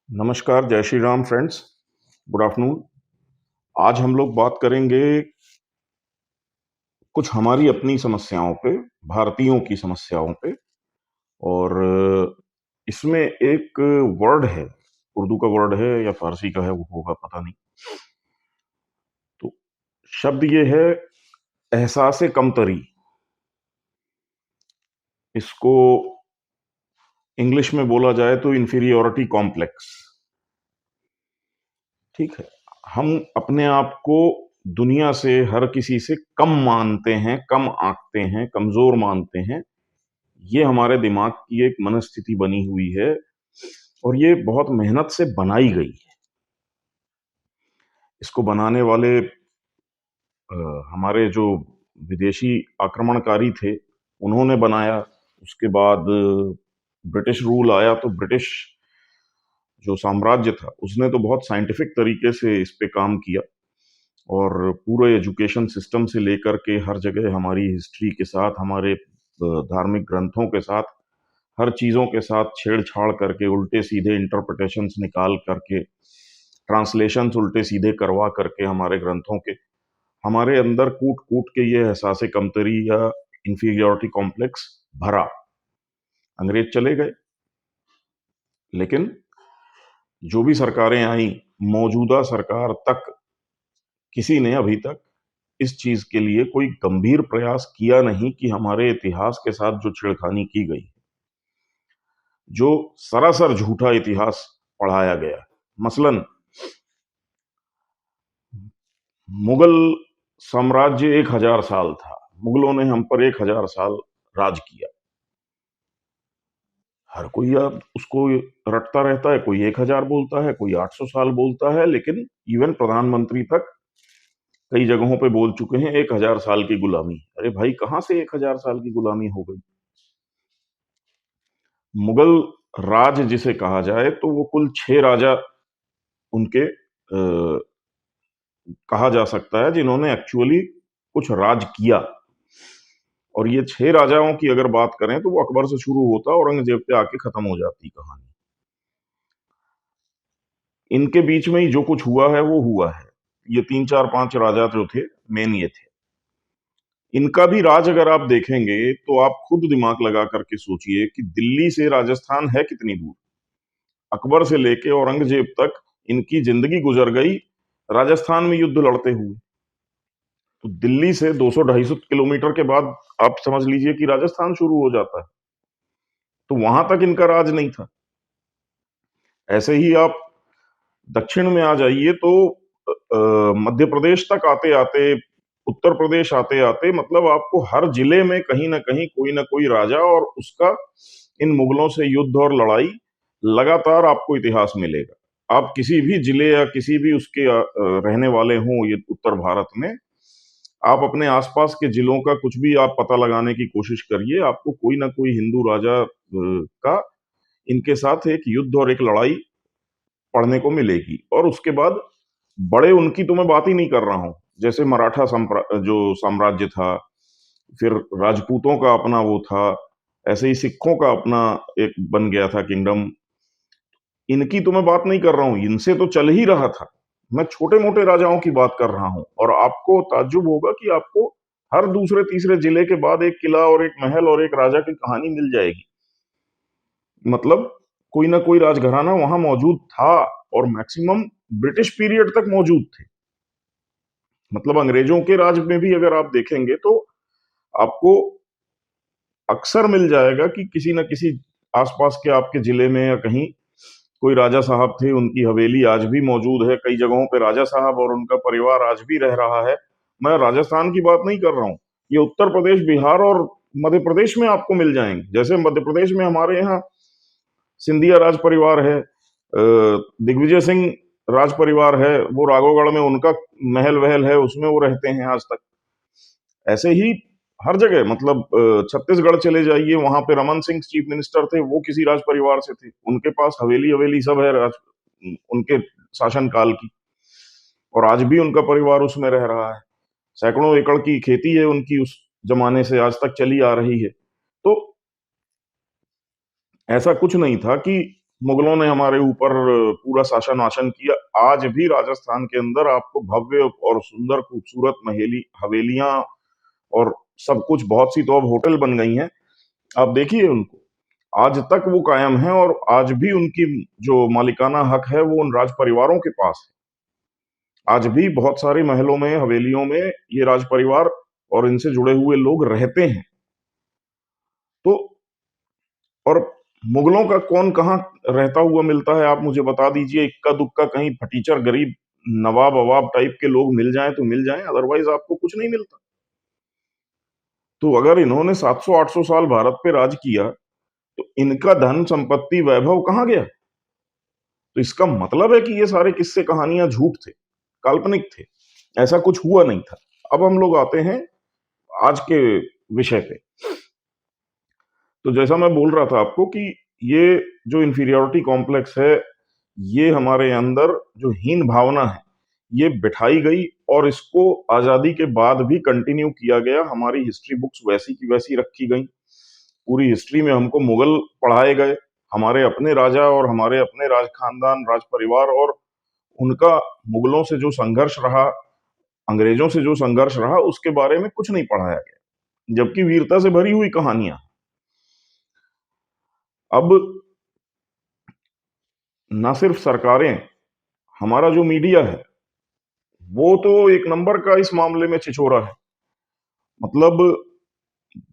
नमस्कार, जय Shri Ram friends, good afternoon. आज हम लोग बात करेंगे कुछ हमारी अपनी समस्याओं पे, भारतीयों की समस्याओं पे। और इसमें एक वर्ड है, उर्दू का वर्ड है या फारसी का है वो होगा पता नहीं। तो शब्द ये है एहसास-ए कमतरी। इसको इंग्लिश में बोला जाए तो इंफीरियॉरिटी कॉम्प्लेक्स। ठीक है, हम अपने आप को दुनिया से, हर किसी से कम मानते हैं, कम आंकते हैं, कमजोर मानते हैं। ये हमारे दिमाग की एक मनस्थिति बनी हुई है और ये बहुत मेहनत से बनाई गई है। इसको बनाने वाले हमारे जो विदेशी आक्रमणकारी थे, उन्होंने बनाया। उसके बाद ब्रिटिश रूल आया तो ब्रिटिश जो साम्राज्य था, उसने तो बहुत साइंटिफिक तरीके से इस पे काम किया और पूरे एजुकेशन सिस्टम से लेकर के हर जगह हमारी हिस्ट्री के साथ, हमारे धार्मिक ग्रंथों के साथ, हर चीज़ों के साथ छेड़छाड़ करके उल्टे-सीधे इंटरप्रिटेशंस निकाल करके, ट्रांसलेशंस उल्टे-सीधे करवा करके हमारे ग्रंथों के, हमारे अंदर कूट-कूट के ये एहसास कमतरी या इंफीरियॉरिटी कॉम्प्लेक्स भरा। अंग्रेज चले गए, लेकिन जो भी सरकारें आईं, मौजूदा सरकार तक किसी ने अभी तक इस चीज़ के लिए कोई गंभीर प्रयास किया नहीं कि हमारे इतिहास के साथ जो छेड़खानी की गई, जो सरासर झूठा इतिहास पढ़ाया गया है। मसलन मुगल साम्राज्य 1000 साल था। मुगलों ने हम पर 1000 साल राज किया। हर कोई अब उसको रटता रहता है, कोई 1000 बोलता है, कोई 800 साल बोलता है, लेकिन इवन प्रधानमंत्री तक कई जगहों पे बोल चुके हैं 1000 साल की गुलामी। अरे भाई, कहां से 1000 साल की गुलामी हो गई? मुगल राज जिसे कहा जाए तो वो कुल 6 राजा उनके कहा जा सकता है जिन्होंने एक्चुअली कुछ राज किया। और ये 6 राजाओं की अगर बात करें तो वो अकबर से शुरू होता, औरंगजेब पे आके खत्म हो जाती कहानी। इनके बीच में ही जो कुछ हुआ है वो हुआ है। ये 3 4 5 राजा जो थे, मेन ये थे। इनका भी राज अगर आप देखेंगे तो आप खुद दिमाग लगा करके सोचिए कि दिल्ली से राजस्थान है कितनी दूर। अकबर से लेके औरंगजेब तक इनकी जिंदगी गुजर गई राजस्थान में युद्ध लड़ते हुए। तो दिल्ली से 200-250 किलोमीटर के बाद आप समझ लीजिए कि राजस्थान शुरू हो जाता है। तो वहां तक इनका राज नहीं था। ऐसे ही आप दक्षिण में आ जाइए तो मध्य प्रदेश तक आते आते, उत्तर प्रदेश आते आते, मतलब आपको हर जिले में कहीं ना कोई राजा और उसका इन मुगलों से युद्ध और लड़ाई लगातार आपको इतिहास मिलेगा। आप किसी भी जिले या किसी भी उसके रहने वाले हों ये उत्तर भारत में, आप अपने आसपास के जिलों का कुछ भी आप पता लगाने की कोशिश करिए, आपको कोई ना कोई हिंदू राजा का इनके साथ एक युद्ध और एक लड़ाई पढ़ने को मिलेगी। और उसके बाद बड़े उनकी तो मैं बात ही नहीं कर रहा हूं, जैसे मराठा जो साम्राज्य था, फिर राजपूतों का अपना वो था, ऐसे ही सिखों का अपना एक बन गया था किंगडम। इनकी तो मैं बात नहीं कर रहा हूं, इनसे तो चल ही रहा था। मैं छोटे मोटे राजाओं की बात कर रहा हूं और आपको ताज्जुब होगा कि आपको हर दूसरे तीसरे जिले के बाद एक किला और एक महल और एक राजा की कहानी मिल जाएगी। मतलब कोई ना कोई राजघराना वहां मौजूद था और मैक्सिमम ब्रिटिश पीरियड तक मौजूद थे। मतलब अंग्रेजों के राज में भी अगर आप देखेंगे तो आपको अक्सर मिल जाएगा कि किसी न किसी आसपास के आपके जिले में या कहीं कोई राजा साहब थे, उनकी हवेली आज भी मौजूद है। कई जगहों पे राजा साहब और उनका परिवार आज भी रह रहा है। मैं राजस्थान की बात नहीं कर रहा हूँ, ये उत्तर प्रदेश, बिहार और मध्य प्रदेश में आपको मिल जाएंगे। जैसे मध्य प्रदेश में हमारे यहाँ सिंधिया राज परिवार है, दिग्विजय सिंह राज परिवार है, वो राघवगढ़ में उनका महल वहल है, उसमें वो रहते हैं आज तक। ऐसे ही हर जगह, मतलब छत्तीसगढ़ चले जाइए, वहां पे रमन सिंह चीफ मिनिस्टर थे, वो किसी राज परिवार से थे, उनके पास हवेली हवेली सब है उनके शासन काल की, और आज भी उनका परिवार उसमें रह रहा है। सैकड़ों एकड़ की खेती है उनकी, उस जमाने से आज तक चली आ रही है। तो ऐसा कुछ नहीं था कि मुगलों ने हमारे ऊपर पूरा शासन आसन किया। आज भी राजस्थान के अंदर आपको भव्य और सुंदर खूबसूरत महेली हवेलियां और सब कुछ, बहुत सी तो अब होटल बन गई हैं। आप देखिए उनको, आज तक वो कायम है और आज भी उनकी जो मालिकाना हक है वो उन राज परिवारों के पास है। आज भी बहुत सारे महलों में, हवेलियों में ये राज परिवार और इनसे जुड़े हुए लोग रहते हैं। तो और मुगलों का कौन कहाँ रहता हुआ मिलता है, आप मुझे बता दीजिए। इक्का दुक्का कहीं फटीचर गरीब नवाब अवाब टाइप के लोग मिल जाएं तो मिल जाएं, अदरवाइज आपको कुछ नहीं मिलता। तो अगर इन्होंने 700-800 साल भारत पे राज किया तो इनका धन संपत्ति वैभव कहाँ गया? तो इसका मतलब है कि ये सारे किस्से कहानियां झूठ थे, काल्पनिक थे, ऐसा कुछ हुआ नहीं था। अब हम लोग आते हैं आज के विषय पे। तो जैसा मैं बोल रहा था आपको कि ये जो इंफीरियोरिटी कॉम्प्लेक्स है, ये हमारे अंदर जो हीन भावना है, ये बिठाई गई और इसको आजादी के बाद भी कंटिन्यू किया गया। हमारी हिस्ट्री बुक्स वैसी की वैसी रखी गई। पूरी हिस्ट्री में हमको मुगल पढ़ाए गए, हमारे अपने राजा और हमारे अपने राज खानदान, राज परिवार और उनका मुगलों से जो संघर्ष रहा, अंग्रेजों से जो संघर्ष रहा, उसके बारे में कुछ नहीं पढ़ाया गया, जबकि वीरता से भरी हुई कहानियां। अब ना सिर्फ सरकारें, हमारा जो मीडिया है वो तो एक नंबर का इस मामले में छिछोरा है। मतलब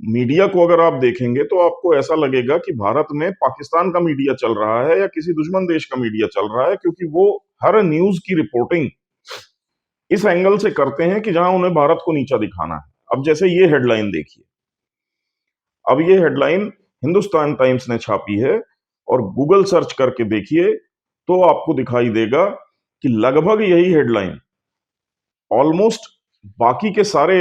मीडिया को अगर आप देखेंगे तो आपको ऐसा लगेगा कि भारत में पाकिस्तान का मीडिया चल रहा है या किसी दुश्मन देश का मीडिया चल रहा है, क्योंकि वो हर न्यूज की रिपोर्टिंग इस एंगल से करते हैं कि जहां उन्हें भारत को नीचा दिखाना है। अब जैसे ये हेडलाइन देखिए, अब ये हेडलाइन हिंदुस्तान टाइम्स ने छापी है और गूगल सर्च करके देखिए तो आपको दिखाई देगा कि लगभग यही हेडलाइन ऑलमोस्ट बाकी के सारे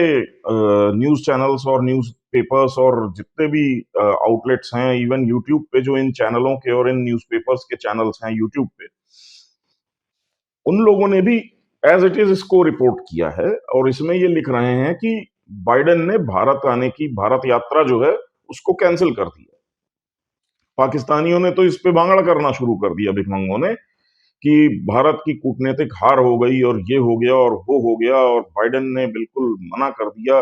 न्यूज चैनल्स और न्यूज पेपर्स और जितने भी आउटलेट्स हैं, इवन यूट्यूब पे जो इन चैनलों के और इन न्यूज़पेपर्स के चैनल्स हैं यूट्यूब पे, उन लोगों ने भी एज इट इज इसको रिपोर्ट किया है और इसमें ये लिख रहे हैं कि बाइडेन ने भारत आने की, भारत यात्रा जो है उसको कैंसिल कर दिया। पाकिस्तानियों ने तो इस पे बांगड़ करना शुरू कर दिया, भिखमंगों ने, कि भारत की कूटनीतिक हार हो गई और ये हो गया और वो हो गया और बाइडेन ने बिल्कुल मना कर दिया,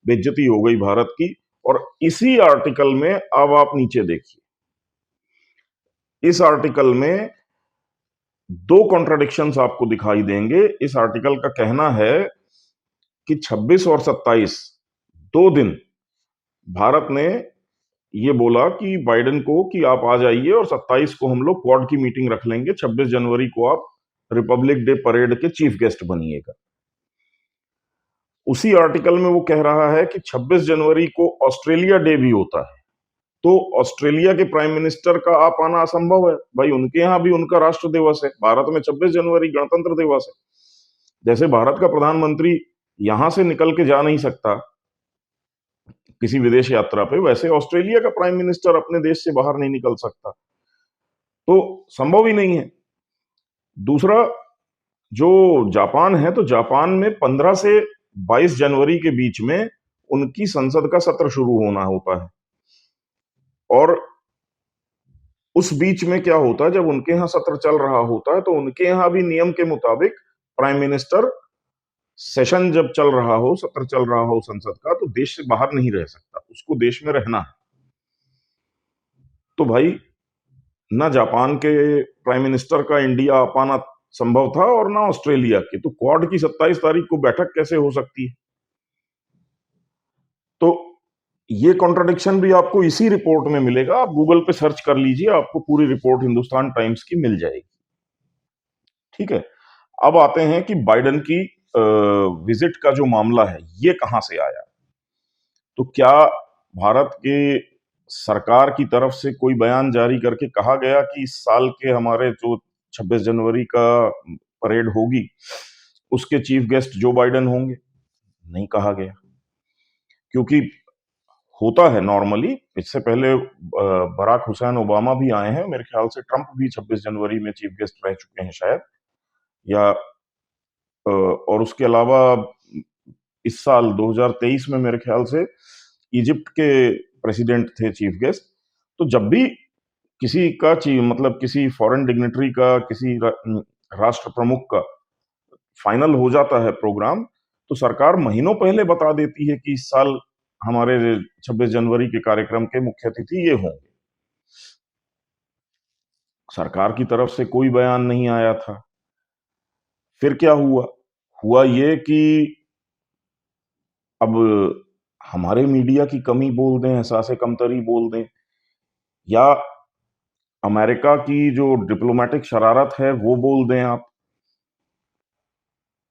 बेइज्जती हो गई भारत की। और इसी आर्टिकल में अब आप नीचे देखिए, इस आर्टिकल में दो कॉन्ट्राडिक्शंस आपको दिखाई देंगे। इस आर्टिकल का कहना है कि 26 और 27 दो दिन भारत ने ये बोला कि बाइडेन को कि आप आ जाइए और 27 को हम लोग क्वाड की मीटिंग रख लेंगे, 26 जनवरी को आप रिपब्लिक डे परेड के चीफ गेस्ट बनिएगा। उसी आर्टिकल में वो कह रहा है कि 26 जनवरी को ऑस्ट्रेलिया डे भी होता है, तो ऑस्ट्रेलिया के प्राइम मिनिस्टर का आप आना असंभव है। भाई उनके यहां भी उनका राष्ट्र दिवस है, भारत में 26 जनवरी गणतंत्र दिवस है। जैसे भारत का प्रधानमंत्री यहां से निकल के जा नहीं सकता किसी विदेश यात्रा पे, वैसे ऑस्ट्रेलिया का प्राइम मिनिस्टर अपने देश से बाहर नहीं निकल सकता, तो संभव ही नहीं है। दूसरा, जो जापान है, तो जापान में 15 से 22 जनवरी के बीच में उनकी संसद का सत्र शुरू होना होता है और उस बीच में क्या होता है, जब उनके यहाँ सत्र चल रहा होता है तो उनके यहाँ भी नियम के मुताबिक प्राइम मिनिस्टर सेशन जब चल रहा हो, सत्र चल रहा हो संसद का, तो देश से बाहर नहीं रह सकता, उसको देश में रहना है। तो भाई ना जापान के प्राइम मिनिस्टर का इंडिया आ पाना संभव था और ना ऑस्ट्रेलिया की, तो क्वाड की 27 तारीख को बैठक कैसे हो सकती है? तो ये कॉन्ट्रडिक्शन भी आपको इसी रिपोर्ट में मिलेगा। आप गूगल पे सर्च कर लीजिए, आपको पूरी रिपोर्ट हिंदुस्तान टाइम्स की मिल जाएगी। ठीक है, अब आते हैं कि बाइडेन की विजिट का जो मामला है ये कहां से आया। तो क्या भारत के सरकार की तरफ से कोई बयान जारी करके कहा गया कि इस साल के हमारे जो 26 जनवरी का परेड होगी उसके चीफ गेस्ट जो बाइडेन होंगे? नहीं कहा गया, क्योंकि होता है नॉर्मली, इससे पहले बराक हुसैन ओबामा भी आए हैं, मेरे ख्याल से ट्रंप भी 26 जनवरी में चीफ गेस्ट रह चुके हैं शायद, या और उसके अलावा इस साल 2023 में मेरे ख्याल से इजिप्ट के प्रेसिडेंट थे चीफ गेस्ट। तो जब भी किसी का मतलब किसी फॉरेन डिग्नेटरी का, किसी राष्ट्र प्रमुख का फाइनल हो जाता है प्रोग्राम, तो सरकार महीनों पहले बता देती है कि इस साल हमारे 26 जनवरी के कार्यक्रम के मुख्य अतिथि ये होंगे। सरकार की तरफ से कोई बयान नहीं आया था। फिर क्या हुआ? हुआ ये कि अब हमारे मीडिया की कमी बोल दें, एहसास कमतरी बोल दें, या अमेरिका की जो डिप्लोमेटिक शरारत है वो बोल दें आप।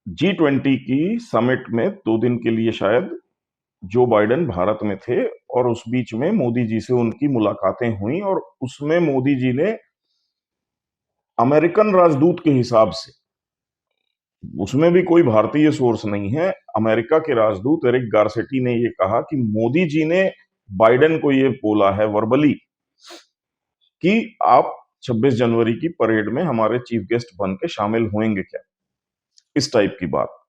G20 की समिट में 2 दिन के लिए शायद जो बाइडेन भारत में थे, और उस बीच में मोदी जी से उनकी मुलाकातें हुई, और उसमें मोदी जी ने अमेरिकन राजदूत के हिसाब से, उसमें भी कोई भारतीय सोर्स नहीं है, अमेरिका के राजदूत एरिक गारसेटी ने ये कहा कि मोदी जी ने बाइडेन को ये बोला है वर्बली कि आप 26 जनवरी की परेड में हमारे चीफ गेस्ट बन के शामिल होंगे क्या, इस टाइप की बात।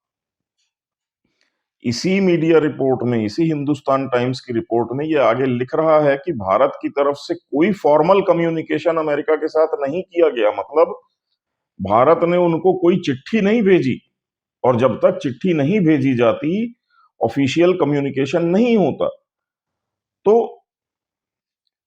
इसी मीडिया रिपोर्ट में, इसी हिंदुस्तान टाइम्स की रिपोर्ट में ये आगे लिख रहा है कि भारत की तरफ से कोई फॉर्मल कम्युनिकेशन अमेरिका के साथ नहीं किया गया, मतलब भारत ने उनको कोई चिट्ठी नहीं भेजी, और जब तक चिट्ठी नहीं भेजी जाती, ऑफिशियल कम्युनिकेशन नहीं होता। तो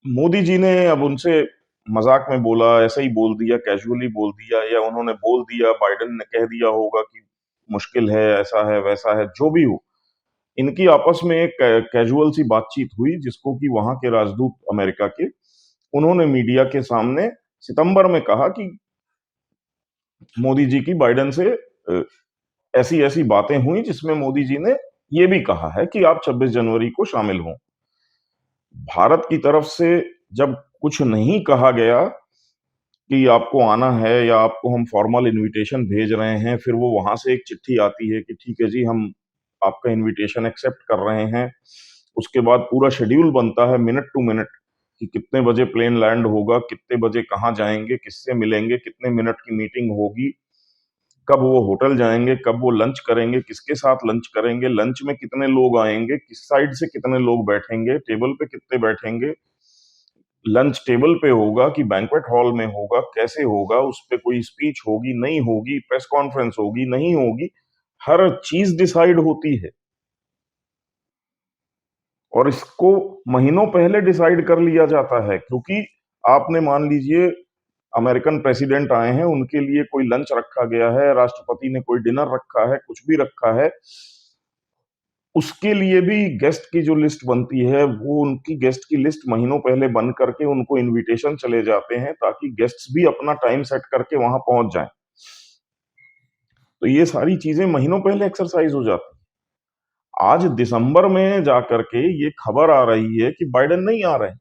मोदी जी ने अब उनसे मजाक में बोला, ऐसे ही बोल दिया, कैजुअली बोल दिया, या उन्होंने बोल दिया, बाइडेन ने कह दिया होगा कि मुश्किल है, ऐसा है, वैसा है, जो भी हो, इनकी आपस में एक कैजुअल सी बातचीत हुई, जिसको कि वहां के राजदूत अमेरिका के, उन्होंने मीडिया के सामने सितंबर में कहा कि मोदी जी की बाइडेन से ऐसी ऐसी बातें हुई, जिसमें मोदी जी ने ये भी कहा है कि आप 26 जनवरी को शामिल हों। भारत की तरफ से जब कुछ नहीं कहा गया कि आपको आना है या आपको हम फॉर्मल इनविटेशन भेज रहे हैं, फिर वो वहां से एक चिट्ठी आती है कि ठीक है जी, हम आपका इनविटेशन एक्सेप्ट कर रहे हैं। उसके बाद पूरा शेड्यूल बनता है मिनट टू मिनट कि कितने बजे प्लेन लैंड होगा, कितने बजे कहाँ जाएंगे, किससे मिलेंगे, कितने मिनट की मीटिंग होगी, कब वो होटल जाएंगे, कब वो लंच करेंगे, किसके साथ लंच करेंगे, लंच में कितने लोग आएंगे, किस साइड से कितने लोग बैठेंगे, टेबल पे कितने बैठेंगे, लंच टेबल पे होगा कि बैंक्वेट हॉल में होगा, कैसे होगा, उस पे कोई स्पीच होगी, नहीं होगी, प्रेस कॉन्फ्रेंस होगी, नहीं होगी, हर चीज डिसाइड होती है। और इसको महीनों पहले डिसाइड कर लिया जाता है, क्योंकि आपने मान लीजिए अमेरिकन प्रेसिडेंट आए हैं, उनके लिए कोई लंच रखा गया है, राष्ट्रपति ने कोई डिनर रखा है, कुछ भी रखा है, उसके लिए भी गेस्ट की जो लिस्ट बनती है, वो उनकी गेस्ट की लिस्ट महीनों पहले बन करके उनको इनविटेशन चले जाते हैं, ताकि गेस्ट्स भी अपना टाइम सेट करके वहां पहुंच जाएं। तो ये सारी चीजें महीनों पहले एक्सरसाइज हो जाती है। आज दिसंबर में जाकर के ये खबर आ रही है कि बाइडेन नहीं आ रहे हैं।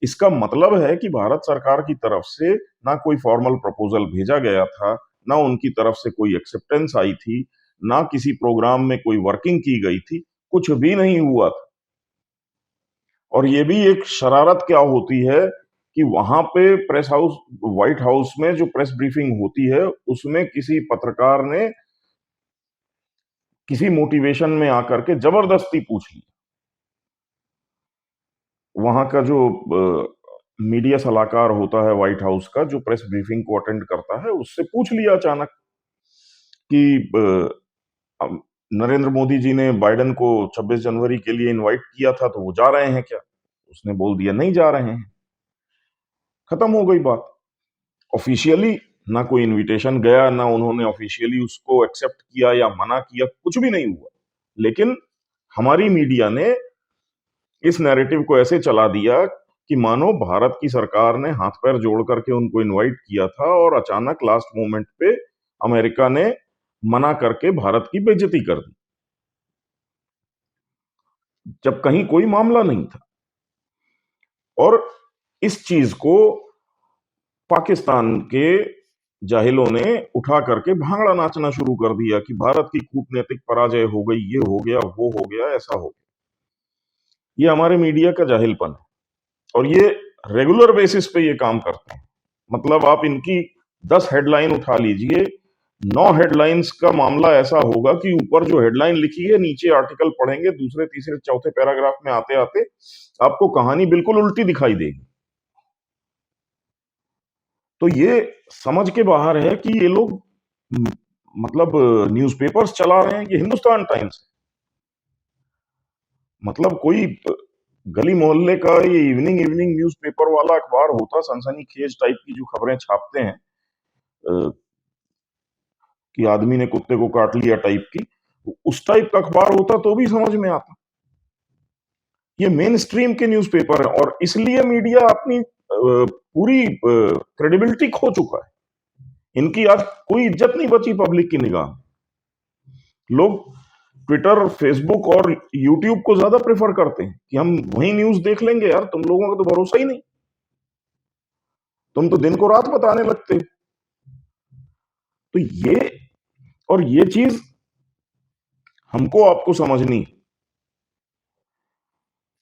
इसका मतलब है कि भारत सरकार की तरफ से ना कोई फॉर्मल प्रपोजल भेजा गया था, ना उनकी तरफ से कोई एक्सेप्टेंस आई थी, ना किसी प्रोग्राम में कोई वर्किंग की गई थी, कुछ भी नहीं हुआ था। और ये भी एक शरारत क्या होती है कि वहां पे प्रेस हाउस, व्हाइट हाउस में जो प्रेस ब्रीफिंग होती है, उसमें किसी पत्रकार ने किसी मोटिवेशन में आकर के जबरदस्ती पूछ ली। वहां का जो मीडिया सलाहकार होता है व्हाइट हाउस का, जो प्रेस ब्रीफिंग को अटेंड करता है, उससे पूछ लिया अचानक कि नरेंद्र मोदी जी ने बाइडेन को 26 जनवरी के लिए इनवाइट किया था, तो वो जा रहे हैं क्या? उसने बोल दिया नहीं जा रहे हैं। खत्म हो गई बात। ऑफिशियली ना कोई इनविटेशन गया, ना उन्होंने ऑफिशियली उसको एक्सेप्ट किया या मना किया, कुछ भी नहीं हुआ। लेकिन हमारी मीडिया ने इस नैरेटिव को ऐसे चला दिया कि मानो भारत की सरकार ने हाथ पैर जोड़ करके उनको इनवाइट किया था, और अचानक लास्ट मोमेंट पे अमेरिका ने मना करके भारत की बेइज्जती कर दी, जब कहीं कोई मामला नहीं था। और इस चीज को पाकिस्तान के जाहिलों ने उठा करके भांगड़ा नाचना शुरू कर दिया कि भारत की कूटनीतिक पराजय हो गई, ये हो गया, वो हो गया, ऐसा हो गया। ये हमारे मीडिया का जाहिलपन है, और ये रेगुलर बेसिस पे ये काम करते हैं। मतलब आप इनकी 10 हेडलाइन उठा लीजिए, 9 हेडलाइंस का मामला ऐसा होगा कि ऊपर जो हेडलाइन लिखी है, नीचे आर्टिकल पढ़ेंगे, दूसरे तीसरे चौथे पैराग्राफ में आते आते आपको कहानी बिल्कुल उल्टी दिखाई देगी। तो ये समझ के बाहर है कि ये लोग मतलब न्यूज़पेपर्स चला रहे हैं। ये हिंदुस्तान टाइम्स है। मतलब कोई गली मोहल्ले का ये इवनिंग इवनिंग न्यूज़पेपर वाला अखबार होता, सनसनीखेज टाइप की जो खबरें छापते हैं कि आदमी ने कुत्ते को काट लिया टाइप की, उस टाइप का अखबार होता तो भी समझ में आता। ये मेन स्ट्रीम के न्यूज़पेपर है और इसलिए मीडिया अपनी पूरी क्रेडिबिलिटी खो चुका है। इनकी आज कोई इज्जत नहीं बची पब्लिक की निगाह में। लोग ट्विटर, फेसबुक और यूट्यूब को ज्यादा प्रेफर करते हैं कि हम वही न्यूज देख लेंगे। यार तुम लोगों का तो भरोसा ही नहीं, तुम तो दिन को रात बताने लगते हो। तो ये और ये चीज हमको आपको समझनी है,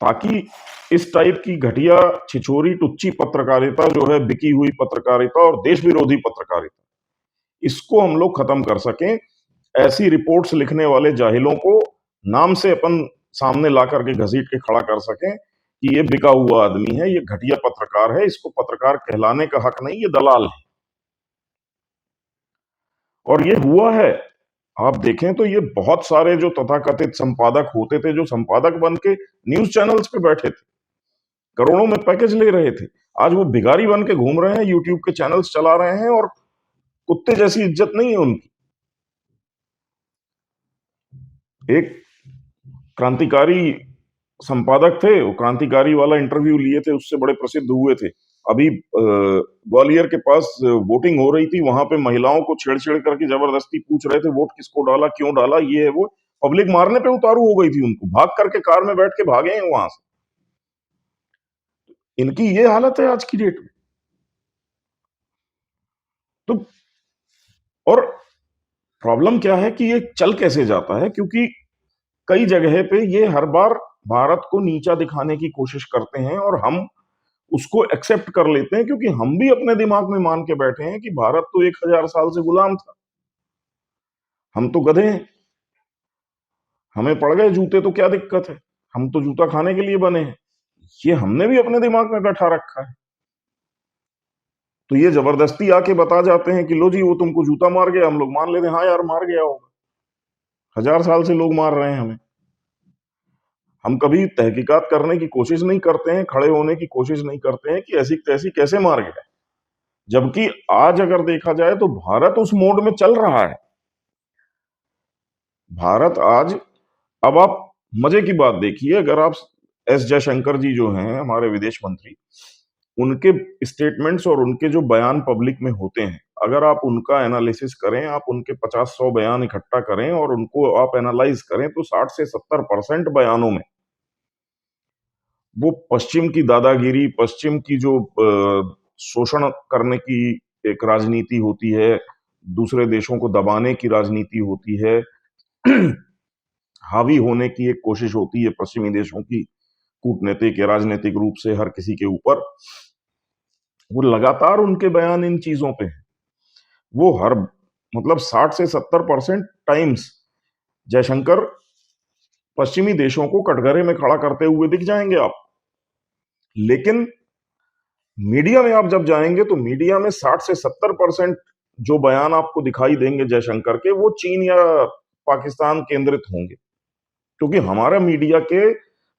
ताकि इस टाइप की घटिया छिछोरी टुच्ची पत्रकारिता जो है, बिकी हुई पत्रकारिता और देश विरोधी पत्रकारिता, इसको हम लोग खत्म कर सकें। ऐसी रिपोर्ट्स लिखने वाले जाहिलों को नाम से अपन सामने ला करके घसीट के खड़ा कर सकें कि ये बिका हुआ आदमी है, ये घटिया पत्रकार है, इसको पत्रकार कहलाने का हक नहीं, ये दलाल है। और ये हुआ है। आप देखें तो ये बहुत सारे जो तथाकथित संपादक होते थे, जो संपादक बन के न्यूज चैनल्स पे बैठे थे, करोड़ों में पैकेज ले रहे थे, आज वो भिखारी बन के घूम रहे हैं, यूट्यूब के चैनल्स चला रहे हैं और कुत्ते जैसी इज्जत नहीं है उनकी। एक क्रांतिकारी संपादक थे, वो क्रांतिकारी वाला इंटरव्यू लिए थे, उससे बड़े प्रसिद्ध हुए थे। अभी ग्वालियर के पास वोटिंग हो रही थी, वहां पे महिलाओं को छेड़-छेड़ करके जबरदस्ती पूछ रहे थे वोट किसको डाला, क्यों डाला, ये है वो। पब्लिक मारने पे उतारू हो गई थी उनको, भाग करके कार में बैठ के भागे हैं वहां से। इनकी ये हालत है आज की डेट में। तो और प्रॉब्लम क्या है कि ये चल कैसे जाता है, क्योंकि कई जगह पे ये हर बार भारत को नीचा दिखाने की कोशिश करते हैं और हम उसको एक्सेप्ट कर लेते हैं, क्योंकि हम भी अपने दिमाग में मान के बैठे हैं कि भारत तो 1000 साल से गुलाम था, हम तो गधे हैं, हमें पड़ गए जूते तो क्या दिक्कत है, हम तो जूता खाने के लिए बने हैं। ये हमने भी अपने दिमाग में बैठा रखा है। तो ये जबरदस्ती आके बता जाते हैं कि लो जी वो तुमको जूता मार गया, हम लोग मान लेते हैं हाँ यार मार गया होगा। 1000 साल से लोग मार रहे हैं हमें। हम कभी तहकीकात करने की कोशिश नहीं करते हैं, खड़े होने की कोशिश नहीं करते हैं कि ऐसी तैसी कैसे मार गया। जबकि आज अगर देखा जाए तो भारत उस मोड में चल रहा है। भारत आज, अब आप मजे की बात देखिए, अगर आप एस जयशंकर जी जो हैं हमारे विदेश मंत्री, उनके स्टेटमेंट्स और उनके जो बयान पब्लिक में होते हैं, अगर आप उनका एनालिसिस करें, आप उनके 50-100 बयान इकट्ठा करें और उनको आप एनालाइज करें, तो 60 से 70% बयानों में वो पश्चिम की दादागिरी, पश्चिम की जो शोषण करने की एक राजनीति होती है, दूसरे देशों को दबाने की राजनीति होती है, हावी होने की एक कोशिश होती है पश्चिमी देशों की कूटनीतिक या राजनीतिक रूप से हर किसी के ऊपर। वो लगातार उनके बयान इन चीजों पे हैं। वो हर मतलब 60 से 70% टाइम्स जयशंकर पश्चिमी देशों को कटघरे में खड़ा करते हुए दिख जाएंगे आप। लेकिन मीडिया में आप जब जाएंगे तो मीडिया में 60 से 70% जो बयान आपको दिखाई देंगे जयशंकर के, वो चीन या पाकिस्तान केंद्रित होंगे, क्योंकि हमारा मीडिया के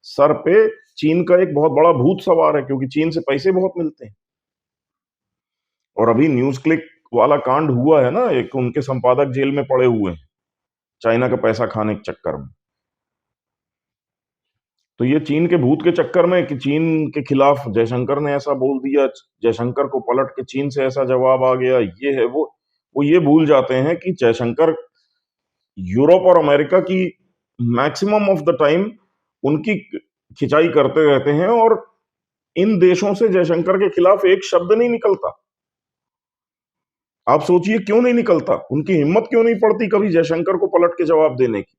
सर पे चीन का एक बहुत बड़ा भूत सवार है, क्योंकि चीन से पैसे बहुत मिलते हैं। और अभी न्यूज क्लिक वाला कांड हुआ है ना, एक उनके संपादक जेल में पड़े हुए हैं चाइना का पैसा खाने के चक्कर में। तो ये चीन के भूत के चक्कर में कि चीन के खिलाफ जयशंकर ने ऐसा बोल दिया, जयशंकर को पलट के चीन से ऐसा जवाब आ गया, ये है वो ये भूल जाते हैं कि जयशंकर यूरोप और अमेरिका की मैक्सिमम ऑफ द टाइम उनकी खिंचाई करते रहते हैं और इन देशों से जयशंकर के खिलाफ एक शब्द नहीं निकलता। आप सोचिए क्यों नहीं निकलता, उनकी हिम्मत क्यों नहीं पड़ती कभी जयशंकर को पलट के जवाब देने की।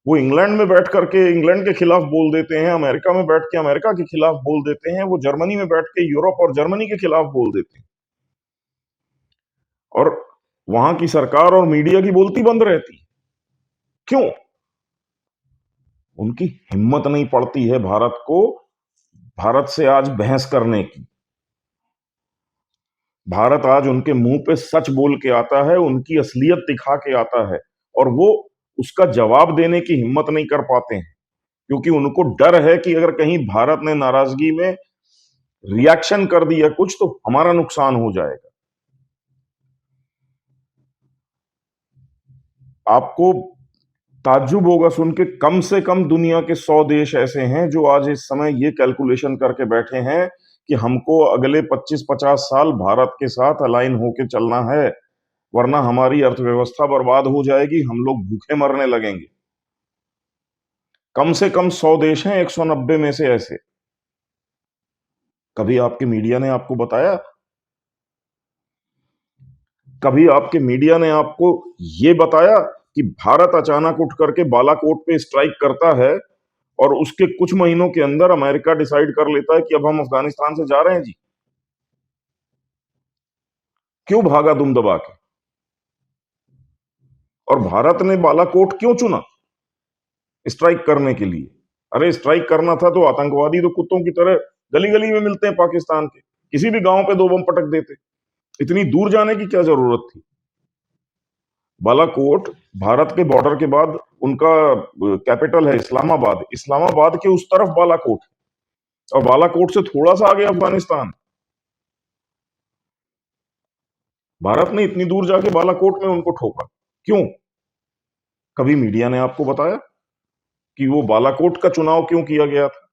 वो इंग्लैंड में बैठ करके इंग्लैंड के खिलाफ बोल देते हैं, अमेरिका में बैठ के अमेरिका के खिलाफ बोल देते हैं, वो जर्मनी में बैठ के यूरोप और जर्मनी के खिलाफ बोल देते हैं, और वहां की सरकार और मीडिया की बोलती बंद रहती। क्यों? उनकी हिम्मत नहीं पड़ती है भारत को, भारत से आज बहस करने की। भारत आज उनके मुंह पे सच बोल के आता है, उनकी असलियत दिखा के आता है, और वो उसका जवाब देने की हिम्मत नहीं कर पाते हैं, क्योंकि उनको डर है कि अगर कहीं भारत ने नाराजगी में रिएक्शन कर दिया कुछ तो हमारा नुकसान हो जाएगा। आपको ताज्जुब होगा सुन के, कम से कम दुनिया के 100 देश ऐसे हैं जो आज इस समय ये कैलकुलेशन करके बैठे हैं कि हमको अगले 25-50 साल भारत के साथ अलाइन होके चलना है, वरना हमारी अर्थव्यवस्था बर्बाद हो जाएगी, हम लोग भूखे मरने लगेंगे। कम से कम 100 देश हैं 190 में से ऐसे। कभी आपके मीडिया ने आपको बताया, कभी आपके मीडिया ने आपको ये बताया कि भारत अचानक उठ करके बालाकोट पे स्ट्राइक करता है और उसके कुछ महीनों के अंदर अमेरिका डिसाइड कर लेता है कि अब हम अफगानिस्तान से जा रहे हैं जी? क्यों भागा दुम दबा के? और भारत ने बालाकोट क्यों चुना स्ट्राइक करने के लिए? अरे स्ट्राइक करना था तो आतंकवादी तो कुत्तों की तरह गली गली में मिलते हैं पाकिस्तान के, किसी भी गांव पे 2 बम पटक देते। इतनी दूर जाने की क्या जरूरत थी? बालाकोट भारत के बॉर्डर के बाद उनका कैपिटल है इस्लामाबाद, इस्लामाबाद के उस तरफ बालाकोट है, और बालाकोट से थोड़ा सा आगे अफगानिस्तान। भारत ने इतनी दूर जाके बालाकोट में उनको ठोका क्यों? कभी मीडिया ने आपको बताया कि वो बालाकोट का चुनाव क्यों किया गया था?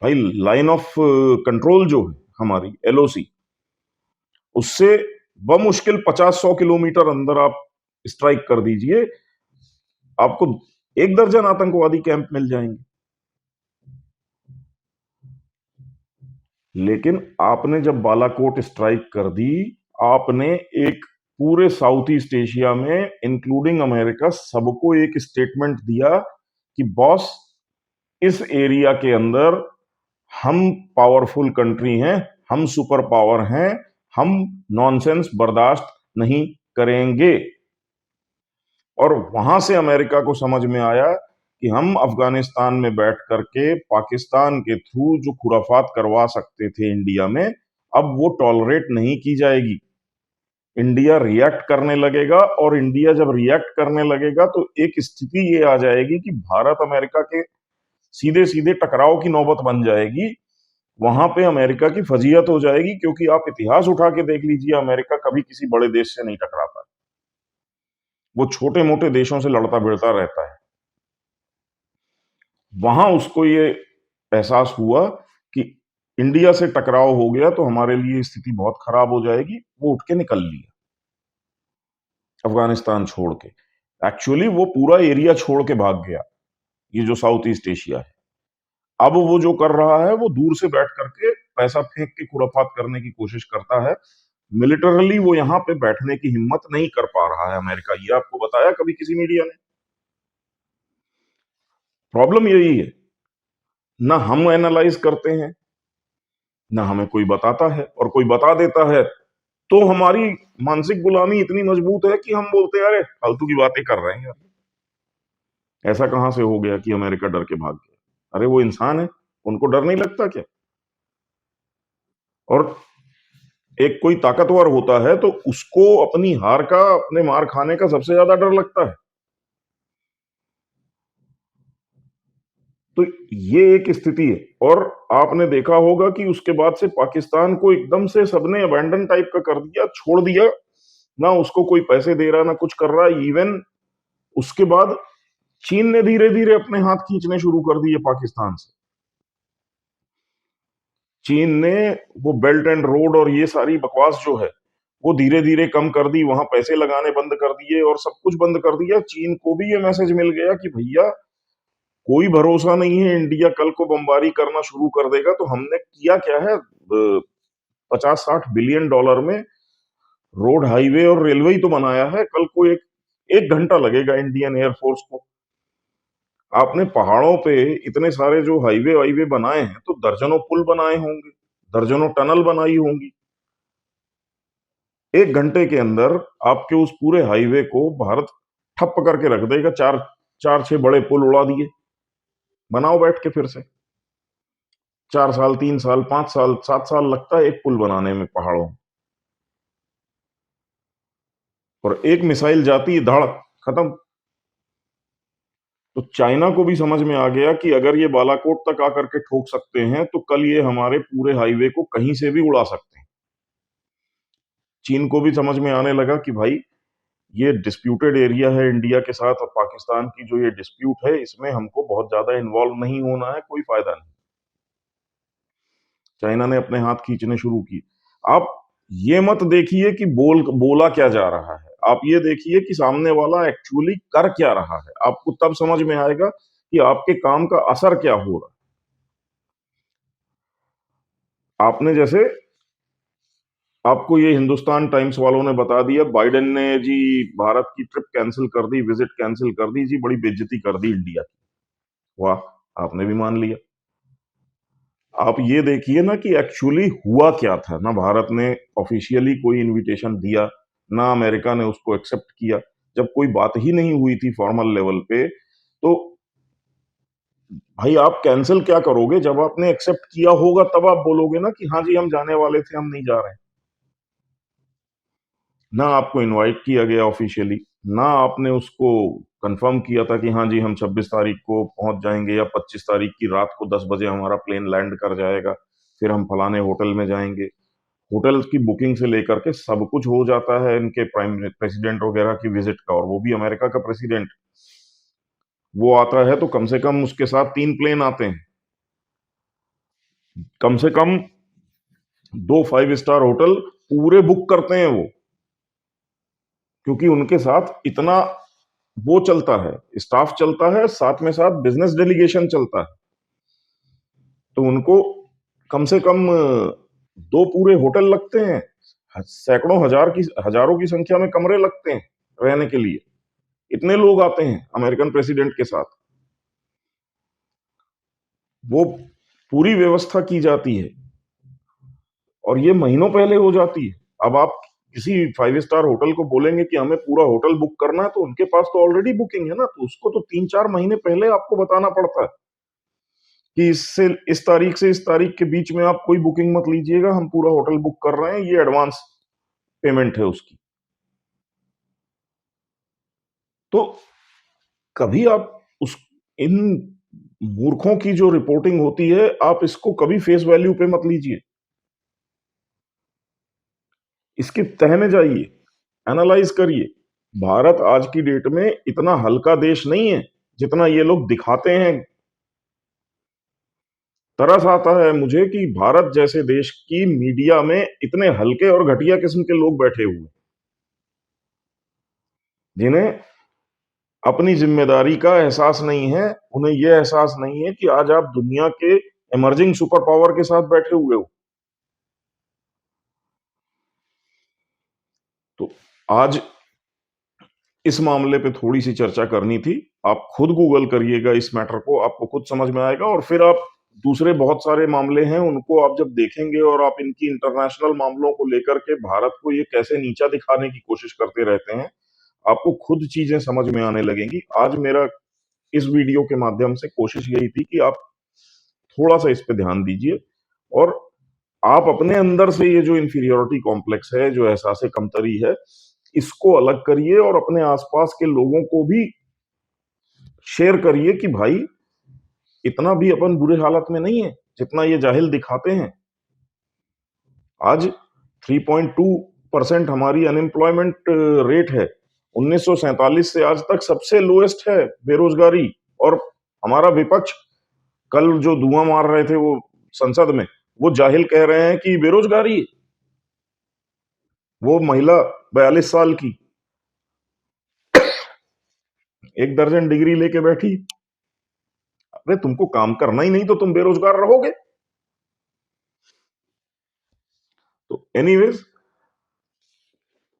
भाई, लाइन ऑफ कंट्रोल जो है हमारी एलओसी, उससे बमुश्किल 50-100 किलोमीटर अंदर आप स्ट्राइक कर दीजिए, आपको 1 दर्जन आतंकवादी कैंप मिल जाएंगे। लेकिन आपने जब बालाकोट स्ट्राइक कर दी, आपने एक पूरे साउथ ईस्ट एशिया में इंक्लूडिंग अमेरिका सबको एक स्टेटमेंट दिया कि बॉस, इस एरिया के अंदर हम पावरफुल कंट्री हैं, हम सुपर पावर हैं, हम नॉनसेंस बर्दाश्त नहीं करेंगे। और वहां से अमेरिका को समझ में आया कि हम अफगानिस्तान में बैठ करके पाकिस्तान के थ्रू जो खुराफात करवा सकते थे इंडिया में, अब वो टॉलरेट नहीं की जाएगी। इंडिया रिएक्ट करने लगेगा, और इंडिया जब रिएक्ट करने लगेगा तो एक स्थिति ये आ जाएगी कि भारत अमेरिका के सीधे सीधे टकराव की नौबत बन जाएगी। वहां पे अमेरिका की फजीयत हो जाएगी, क्योंकि आप इतिहास उठा के देख लीजिए, अमेरिका कभी किसी बड़े देश से नहीं टकराता, वो छोटे मोटे देशों से लड़ता भिड़ता रहता है। वहां उसको ये एहसास हुआ कि इंडिया से टकराव हो गया तो हमारे लिए स्थिति बहुत खराब हो जाएगी, वो उठ के निकल लिया अफगानिस्तान छोड़ के। एक्चुअली वो पूरा एरिया छोड़ के भाग गया, ये जो साउथ ईस्ट एशिया है। अब वो जो कर रहा है, वो दूर से बैठ करके पैसा फेंक के खुराफात करने की कोशिश करता है। मिलिटरली वो यहां पे बैठने की हिम्मत नहीं कर पा रहा है अमेरिका। ये आपको बताया कभी किसी मीडिया ने? प्रॉब्लम यही है, ना हम एनालाइज करते हैं, ना हमें कोई बताता है, और कोई बता देता है तो हमारी मानसिक गुलामी इतनी मजबूत है कि हम बोलते हैं अरे फालतू की बातें कर रहे हैं यार। ऐसा कहां से हो गया कि अमेरिका डर के भाग गया? अरे वो इंसान है, उनको डर नहीं लगता क्या? और एक कोई ताकतवर होता है तो उसको अपनी हार का, अपने मार खाने का सबसे ज्यादा डर लगता है। तो ये एक स्थिति है। और आपने देखा होगा कि उसके बाद से पाकिस्तान को एकदम से सबने अबैंडन टाइप का कर दिया, छोड़ दिया, ना उसको कोई पैसे दे रहा, ना कुछ कर रहा। इवन उसके बाद चीन ने धीरे धीरे अपने हाथ खींचने शुरू कर दिए पाकिस्तान से। चीन ने वो बेल्ट एंड रोड और ये सारी बकवास जो है वो धीरे धीरे कम कर दी, वहां पैसे लगाने बंद कर दिए और सब कुछ बंद कर दिया। चीन को भी ये मैसेज मिल गया कि भैया कोई भरोसा नहीं है, इंडिया कल को बमबारी करना शुरू कर देगा। तो हमने किया क्या है, 50-60 बिलियन डॉलर में रोड, हाईवे और रेलवे ही तो बनाया है। कल को एक एक घंटा लगेगा इंडियन एयरफोर्स को। आपने पहाड़ों पे इतने सारे जो हाईवे वाईवे बनाए हैं, तो दर्जनों पुल बनाए होंगे, दर्जनों टनल बनाई होंगी। 1 घंटे के अंदर आपके उस पूरे हाईवे को भारत ठप्प करके रख देगा। चार चार छह बड़े पुल उड़ा दिए, बनाओ बैठ के फिर से। 4 साल, 3 साल, 5 साल, 7 साल लगता है एक पुल बनाने में पहाड़ों में। और एक मिसाइल जाती है, धड़, खत्म। तो चाइना को भी समझ में आ गया कि अगर ये बालाकोट तक आकर के ठोक सकते हैं, तो कल ये हमारे पूरे हाईवे को कहीं से भी उड़ा सकते हैं। चीन को भी समझ में आने लगा कि भाई ये डिस्प्यूटेड एरिया है इंडिया के साथ और पाकिस्तान की जो ये डिस्प्यूट है, इसमें हमको बहुत ज्यादा इन्वॉल्व नहीं होना है, कोई फायदा नहीं। चाइना ने अपने हाथ खींचने शुरू की। आप ये मत देखिए कि बोला क्या जा रहा है, आप ये देखिए कि सामने वाला एक्चुअली कर क्या रहा है। आपको तब समझ में आएगा कि आपके काम का असर क्या हो रहा है। आपने जैसे आपको ये हिंदुस्तान टाइम्स वालों ने बता दिया, बाइडेन ने जी भारत की ट्रिप कैंसिल कर दी, विजिट कैंसिल कर दी जी, बड़ी बेइज्जती कर दी इंडिया की। वाह, आपने भी मान लिया। आप ये देखिए ना कि एक्चुअली हुआ क्या था। ना भारत ने ऑफिशियली कोई इनविटेशन दिया, ना अमेरिका ने उसको एक्सेप्ट किया। जब कोई बात ही नहीं हुई थी फॉर्मल लेवल पे, तो भाई आप कैंसिल क्या करोगे? जब आपने एक्सेप्ट किया होगा तब आप बोलोगे ना कि हाँ जी हम जाने वाले थे, हम नहीं जा रहे हैं। ना आपको इनवाइट किया गया ऑफिशियली, ना आपने उसको कंफर्म किया था कि हाँ जी हम 26 तारीख को पहुंच जाएंगे या 25 तारीख की रात को 10 बजे हमारा प्लेन लैंड कर जाएगा, फिर हम फलाने होटल में जाएंगे। होटल की बुकिंग से लेकर के सब कुछ हो जाता है इनके प्राइम प्रेसिडेंट वगैरह की विजिट का, और वो भी अमेरिका का प्रेसिडेंट। वो आता है तो कम से कम उसके साथ 3 प्लेन आते हैं, कम से कम 2 5 स्टार होटल पूरे बुक करते हैं वो, क्योंकि उनके साथ इतना वो चलता है, स्टाफ चलता है, साथ में साथ बिजनेस डेलीगेशन चलता है। तो उनको कम से कम 2 पूरे होटल लगते हैं, सैकड़ों हजारों की संख्या में कमरे लगते हैं रहने के लिए। इतने लोग आते हैं अमेरिकन प्रेसिडेंट के साथ, वो पूरी व्यवस्था की जाती है और ये महीनों पहले हो जाती है। अब आप किसी 5 स्टार होटल को बोलेंगे कि हमें पूरा होटल बुक करना है, तो उनके पास तो ऑलरेडी बुकिंग है ना, तो उसको तो 3 4 महीने पहले आपको बताना पड़ता है कि इससे इस तारीख से इस तारीख के बीच में आप कोई बुकिंग मत लीजिएगा, हम पूरा होटल बुक कर रहे हैं, ये एडवांस पेमेंट है उसकी। तो कभी आप उस इन मूर्खों की जो रिपोर्टिंग होती है, आप इसको कभी फेस वैल्यू पे मत लीजिए, इसके तह में जाइए, एनालाइज करिए। भारत आज की डेट में इतना हल्का देश नहीं है जितना ये लोग दिखाते हैं। तरस आता है मुझे कि भारत जैसे देश की मीडिया में इतने हल्के और घटिया किस्म के लोग बैठे हुए, जिन्हें अपनी जिम्मेदारी का एहसास नहीं है। उन्हें यह एहसास नहीं है कि आज आप दुनिया के इमर्जिंग सुपर पावर के साथ बैठे हुए हो। तो आज इस मामले पे थोड़ी सी चर्चा करनी थी। आप खुद गूगल करिएगा इस मैटर को, आपको खुद समझ में आएगा। और फिर आप दूसरे बहुत सारे मामले हैं, उनको आप जब देखेंगे और आप इनकी इंटरनेशनल मामलों को लेकर के भारत को ये कैसे नीचा दिखाने की कोशिश करते रहते हैं, आपको खुद चीजें समझ में आने लगेंगी। आज मेरा इस वीडियो के माध्यम से कोशिश यही थी कि आप थोड़ा सा इस पे ध्यान दीजिए और आप अपने अंदर से ये जो इंफीरियोरिटी कॉम्प्लेक्स है, जो एहसास कमतरी है, इसको अलग करिए और अपने आसपास के लोगों को भी शेयर करिए कि भाई इतना भी अपन बुरे हालत में नहीं है जितना ये जाहिल दिखाते हैं। आज 3.2% हमारी अनएम्प्लॉयमेंट रेट है। 1947 से आज तक सबसे लोएस्ट है बेरोजगारी। और हमारा विपक्ष कल जो धुआं मार रहे थे वो संसद में, वो जाहिल कह रहे हैं कि बेरोजगारी। वो महिला 42 साल की 1 दर्जन डिग्री लेके बैठी। अरे तुमको काम करना ही नहीं तो तुम बेरोजगार रहोगे। तो एनीवेज,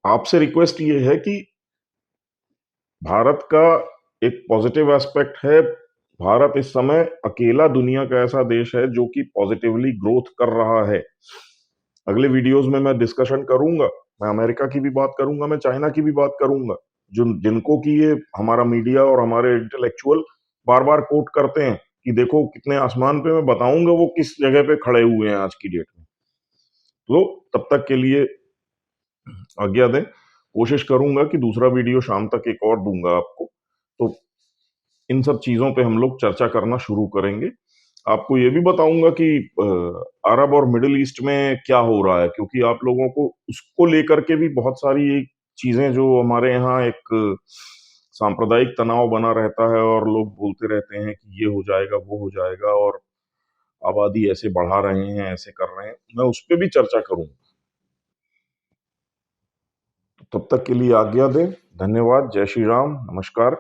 आपसे रिक्वेस्ट ये है कि भारत का एक पॉजिटिव एस्पेक्ट है, भारत इस समय अकेला दुनिया का ऐसा देश है जो कि पॉजिटिवली ग्रोथ कर रहा है। अगले वीडियोस में मैं डिस्कशन करूंगा, मैं अमेरिका की भी बात करूंगा, मैं चाइना की भी बात करूंगा, जो जिनको कि ये हमारा मीडिया और हमारे इंटेलेक्चुअल बार बार कोट करते हैं कि देखो कितने आसमान पे, मैं बताऊंगा वो किस जगह पे खड़े हुए हैं आज की डेट में। तो तब तक के लिए आज्ञा दें। कोशिश करूंगा कि दूसरा वीडियो शाम तक एक और दूंगा आपको, तो इन सब चीजों पे हम लोग चर्चा करना शुरू करेंगे। आपको ये भी बताऊंगा कि अरब और मिडिल ईस्ट में क्या हो रहा है, क्योंकि आप लोगों को उसको लेकर के भी बहुत सारी चीजें, जो हमारे यहाँ एक सांप्रदायिक तनाव बना रहता है और लोग बोलते रहते हैं कि ये हो जाएगा वो हो जाएगा और आबादी ऐसे बढ़ा रहे हैं ऐसे कर रहे हैं, मैं उस पर भी चर्चा करूंगा। तब तक के लिए आज्ञा दें। धन्यवाद। जय श्री राम। नमस्कार।